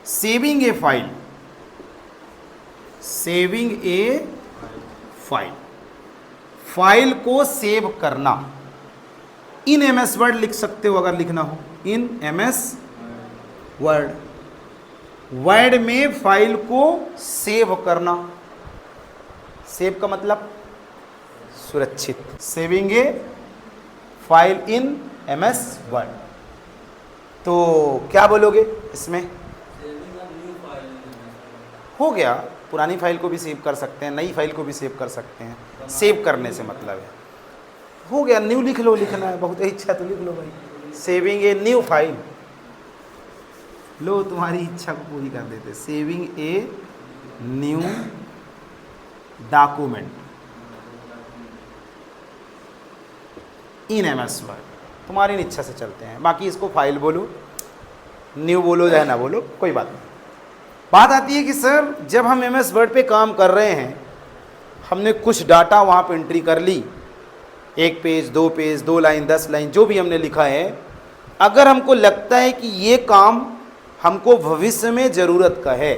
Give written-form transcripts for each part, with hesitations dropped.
Saving ए file, saving ए file, file को save करना। In MS word लिख सकते हो अगर लिखना हो, इन एमएस वर्ड, वर्ड में फाइल को सेव करना। सेव का मतलब सुरक्षित, saving A file in MS word. तो क्या बोलोगे इसमें? हो गया, पुरानी फाइल को भी सेव कर सकते हैं, नई फाइल को भी सेव कर सकते हैं। सेव करने से मतलब है, हो गया। न्यू लिख लो, लिखना है बहुत इच्छा तो लिख लो भाई, सेविंग ए न्यू फाइल। लो तुम्हारी इच्छा को पूरी कर देते, saving a new document in MS word. तुम्हारी इच्छा से चलते हैं, बाकी इसको फाइल बोलो, न्यू बोलो या ना बोलो, कोई बात नहीं। बात आती है कि सर जब हम एमएस वर्ड पे काम कर रहे हैं, हमने कुछ डाटा वहाँ पे एंट्री कर ली, 1 पेज 2 पेज 2 लाइन 10 लाइन जो भी हमने लिखा है, अगर हमको लगता है कि ये काम हमको भविष्य में ज़रूरत का है,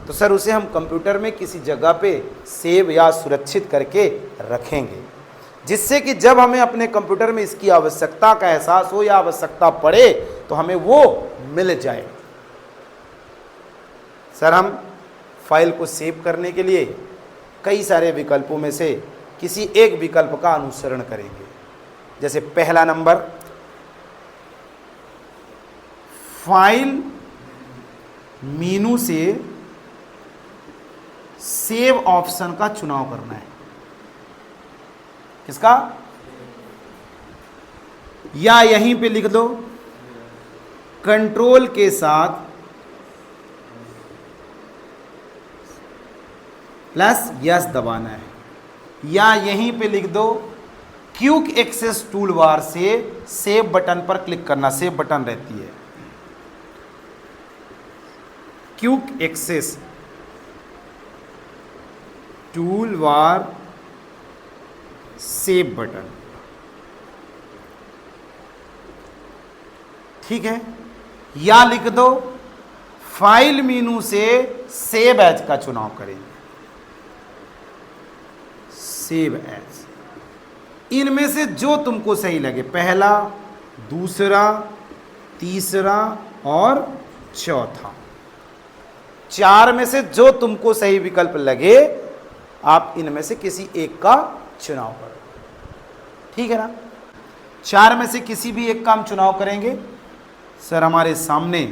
तो सर उसे हम कंप्यूटर में किसी जगह पे सेव या सुरक्षित करके रखेंगे, जिससे कि जब हमें अपने कंप्यूटर में इसकी आवश्यकता का एहसास हो या आवश्यकता पड़े तो हमें वो मिल जाए। सर हम फाइल को सेव करने के लिए कई सारे विकल्पों में से किसी एक विकल्प का अनुसरण करेंगे। जैसे पहला नंबर, फाइल मेनू से सेव ऑप्शन का चुनाव करना है। किसका? या यहीं पे लिख दो, कंट्रोल के साथ प्लस यस दबाना है, या यहीं पे लिख दो क्विक एक्सेस टूल बार से सेव बटन पर क्लिक करना। सेव बटन रहती है, quick access tool bar save button, ठीक है। या लिख दो फाइल मेनू से सेव एज का चुनाव करेंगे, सेव एज। इनमें से जो तुमको सही लगे, पहला, दूसरा, तीसरा और चौथा, 4 में से जो तुमको सही विकल्प लगे आप इनमें से किसी एक का चुनाव करो, ठीक है ना। 4 में से किसी भी एक का हम चुनाव करेंगे। सर हमारे सामने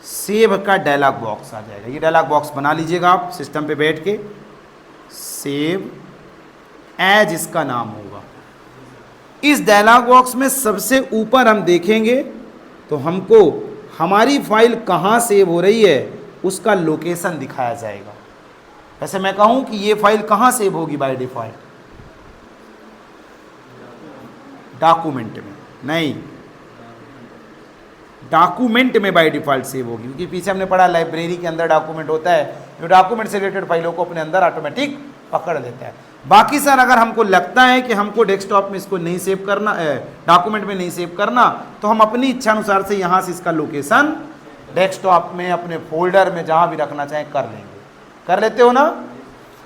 सेव का डायलॉग बॉक्स आ जाएगा। ये डायलॉग बॉक्स बना लीजिएगा आप सिस्टम पे बैठ के, सेव एज इसका नाम होगा। इस डायलॉग बॉक्स में सबसे ऊपर हम देखेंगे तो हमको हमारी फाइल कहाँ सेव हो रही है उसका लोकेशन दिखाया जाएगा। वैसे मैं कहूँ कि ये फाइल कहाँ सेव होगी बाय डिफॉल्ट? डॉक्यूमेंट में नहीं, डॉक्यूमेंट में बाय डिफॉल्ट सेव होगी, क्योंकि पीछे हमने पढ़ा लाइब्रेरी के अंदर डॉक्यूमेंट होता है जो डॉक्यूमेंट से रिलेटेड फाइलों को अपने अंदर ऑटोमेटिक पकड़ लेता है। बाकी सर अगर हमको लगता है कि हमको डेस्कटॉप में इसको नहीं सेव करना, डॉक्यूमेंट में नहीं सेव करना, तो हम अपनी इच्छा अनुसार से यहाँ से इसका लोकेशन डेस्कटॉप में अपने फोल्डर में जहाँ भी रखना चाहें कर लेंगे। कर लेते हो ना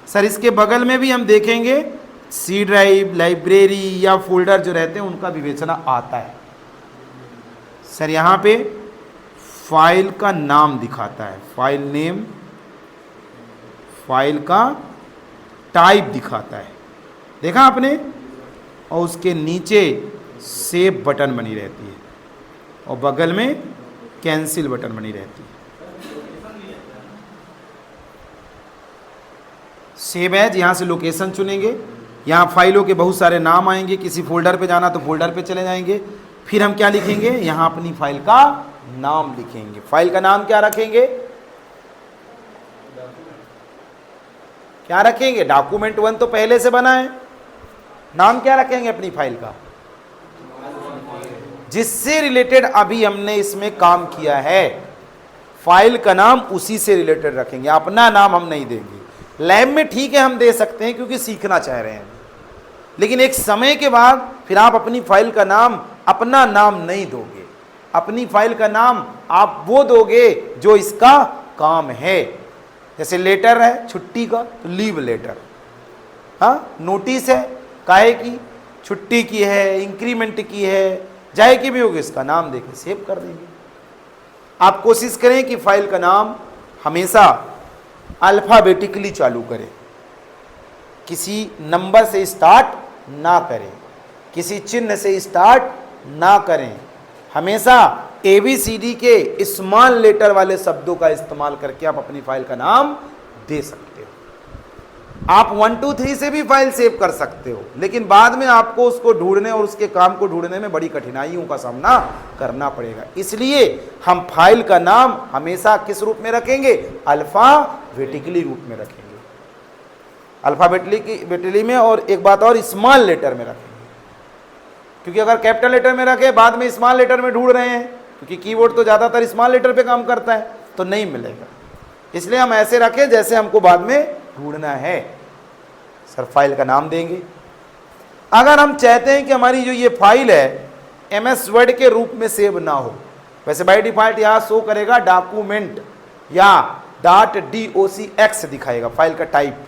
सर? इसके बगल में भी हम देखेंगे सी ड्राइव, लाइब्रेरी या फोल्डर जो रहते हैं उनका विवेचना आता है। सर यहाँ पे फाइल का नाम दिखाता है, फाइल नेम, फाइल का टाइप दिखाता है, देखा आपने, और उसके नीचे सेव बटन बनी रहती है और बगल में कैंसिल बटन बनी रहती है। सेव एज, यहाँ से लोकेशन चुनेंगे, यहाँ फाइलों के बहुत सारे नाम आएंगे, किसी फोल्डर पे जाना तो फोल्डर पे चले जाएंगे। फिर हम क्या लिखेंगे? यहाँ अपनी फाइल का नाम लिखेंगे। फाइल का नाम क्या रखेंगे? क्या रखेंगे? डॉक्यूमेंट 1 तो पहले से बना है, नाम क्या रखेंगे अपनी फाइल का? जिससे रिलेटेड अभी हमने इसमें काम किया है, फाइल का नाम उसी से रिलेटेड रखेंगे, अपना नाम हम नहीं देंगे। लैब में ठीक है हम दे सकते हैं क्योंकि सीखना चाह रहे हैं, लेकिन एक समय के बाद फिर आप अपनी फाइल का नाम, अपना नाम नहीं दोगे। अपनी फाइल का नाम आप वो दोगे जो इसका काम है। जैसे लेटर है छुट्टी का तो लीव लेटर, हाँ, नोटिस है काहे की, छुट्टी की है, इंक्रीमेंट की है, जाए की भी होगी, इसका नाम देके सेव कर देंगे। आप कोशिश करें कि फाइल का नाम हमेशा अल्फ़ाबेटिकली चालू करें, किसी नंबर से स्टार्ट ना करें, किसी चिन्ह से स्टार्ट ना करें। हमेशा ABCD के स्मॉल लेटर वाले शब्दों का इस्तेमाल करके आप अपनी फाइल का नाम दे सकते हो। आप 1 2 3 से भी फाइल सेव कर सकते हो, लेकिन बाद में आपको उसको ढूंढने और उसके काम को ढूंढने में बड़ी कठिनाइयों का सामना करना पड़ेगा। इसलिए हम फाइल का नाम हमेशा किस रूप में रखेंगे? अल्फ़ाबेटिकली रूप में रखेंगे, अल्फ़ाबेटिकली में, और एक बात और, स्मॉल लेटर में रखेंगे। क्योंकि अगर कैपिटल लेटर में रखे, बाद में स्मॉल लेटर में ढूंढ रहे हैं, क्योंकि कीबोर्ड तो ज़्यादातर स्मॉल लेटर पे काम करता है, तो नहीं मिलेगा। इसलिए हम ऐसे रखें जैसे हमको बाद में ढूंढना है। सर फाइल का नाम देंगे। अगर हम चाहते हैं कि हमारी जो ये फाइल है MS वर्ड के रूप में सेव ना हो, वैसे बाय डिफॉल्ट यहाँ शो करेगा डॉक्यूमेंट या .docx दिखाएगा फाइल का टाइप।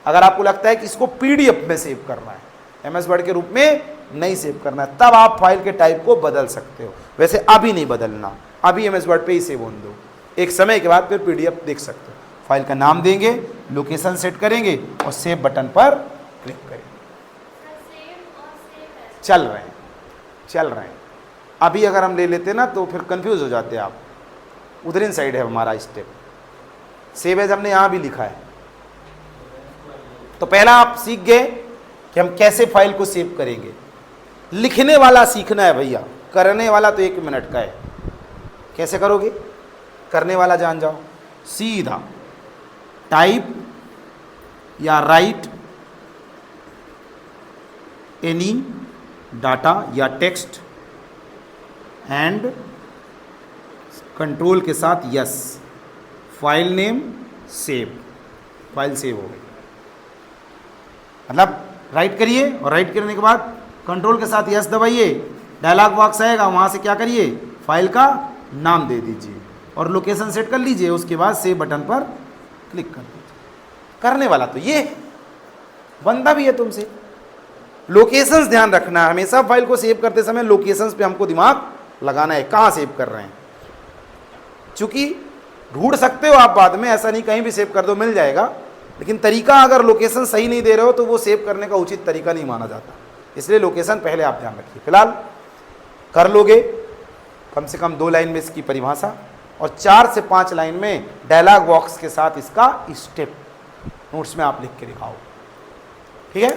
अगर आपको लगता है कि इसको PDF में सेव करना है, MS वर्ड के रूप में नहीं सेव करना है, तब आप फाइल के टाइप को बदल सकते हो। वैसे अभी नहीं बदलना, अभी MS वर्ड पे ही सेव होने दो, एक समय के बाद फिर PDF देख सकते हो। फाइल का नाम देंगे, लोकेशन सेट करेंगे और सेव बटन पर क्लिक करेंगे। चल रहे हैं। अभी अगर हम ले लेते ना तो फिर कंफ्यूज हो जाते हैं आप। उधर साइड है हमारा स्टेप, सेव एज हमने यहाँ भी लिखा है। तो पहला आप सीख गए कि हम कैसे फाइल को सेव करेंगे। लिखने वाला सीखना है भैया, करने वाला तो 1 मिनट का है। कैसे करोगे? करने वाला जान जाओ। सीधा टाइप या राइट एनी डाटा या टेक्स्ट एंड कंट्रोल के साथ yes, file name save, file save हो गई। मतलब राइट करिए और राइट करने के बाद कंट्रोल के साथ यस दबाइए, डायलॉग बॉक्स आएगा, वहाँ से क्या करिए, फाइल का नाम दे दीजिए और लोकेशन सेट कर लीजिए। उसके बाद सेव बटन पर क्लिक कर दीजिए। करने वाला तो ये है, बंदा भी है तुमसे। लोकेशंस ध्यान रखना है हमेशा, फाइल को सेव करते समय लोकेशंस पे हमको दिमाग लगाना है, कहाँ सेव कर रहे हैं। चूँकि ढूंढ सकते हो आप बाद में, ऐसा नहीं कहीं भी सेव कर दो मिल जाएगा, लेकिन तरीका अगर लोकेशन सही नहीं दे रहे हो तो वो सेव करने का उचित तरीका नहीं माना जाता। इसलिए लोकेशन पहले आप ध्यान रखिए। फिलहाल कर लोगे कम से कम 2 लाइन में इसकी परिभाषा और 4 से 5 लाइन में डायलॉग बॉक्स के साथ इसका स्टेप नोट्स में आप लिख के दिखाओ। ठीक है।